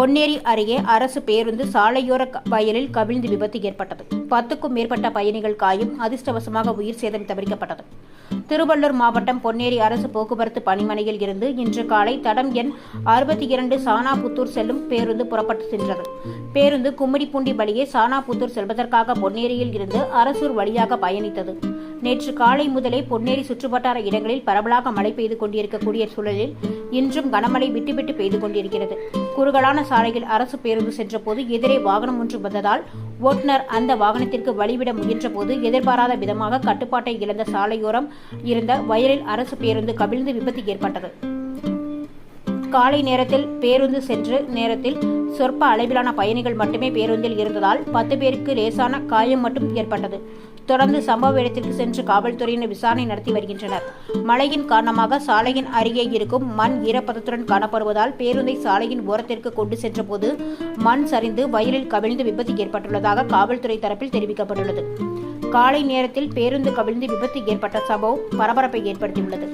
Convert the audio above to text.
பொன்னேரி அருகே அரசு பேருந்து சாலையோர வயலில் கவிழ்ந்து விபத்து ஏற்பட்டது. 10க்கும் மேற்பட்ட பயணிகள் காயம். அதிர்ஷ்டவசமாக உயிர் சேதம் தவிர்க்கப்பட்டது. திருவள்ளூர் மாவட்டம் பொன்னேரி அரசு போக்குவரத்து பணிமனையில் இருந்து இன்று காலை தடம் எண் 62 சானாபுத்தூர் செல்லும் பேருந்து புறப்பட்டு சென்றது. பேருந்து கும்மிடிப்பூண்டி வழியே சானாபுத்தூர் செல்வதற்காக பொன்னேரியில் இருந்து அரசூர் வழியாக பயணித்தது. நேற்று காலை முதலே பொன்னேரி சுற்றுவட்டார இடங்களில் பரவலாக மழை பெய்து கொண்டிருக்கக்கூடிய சூழலில் இன்றும் கனமழை விட்டுவிட்டு பெய்து கொண்டிருக்கிறது. குறுகலான சாலையில் அரசு பேருந்து சென்றபோது எதிரே வாகனம் ஒன்று வந்ததால் ஓட்டுநர் அந்த வாகனத்திற்கு வழிவிட முயன்றபோது எதிர்பாராத விதமாக கட்டுப்பாட்டை இழந்த சாலையோரம் இருந்த வயலில் அரசு பேருந்து கவிழ்ந்து விபத்து ஏற்பட்டது. காலை நேரத்தில் பேருந்து சென்ற நேரத்தில் சொற்ப அளவிலான பயணிகள் மட்டுமே பேருந்தில் இருந்ததால் 10 பேருக்கு லேசான காயம் மட்டும் ஏற்பட்டது. தொடர்ந்து சம்பவ இடத்திற்கு சென்று காவல்துறையினர் விசாரணை நடத்தி வருகின்றனர். மழையின் காரணமாக சாலையின் அருகே இருக்கும் மண் ஈரப்பதத்துடன் காணப்படுவதால் பேருந்தை சாலையின் ஓரத்திற்கு கொண்டு சென்றபோது மண் சரிந்து வயலில் கவிழ்ந்து விபத்து ஏற்பட்டுள்ளதாக காவல்துறை தரப்பில் தெரிவிக்கப்பட்டுள்ளது. காலை நேரத்தில் பேருந்து கவிழ்ந்து விபத்து ஏற்பட்ட சம்பவம் பரபரப்பை ஏற்படுத்தியுள்ளது.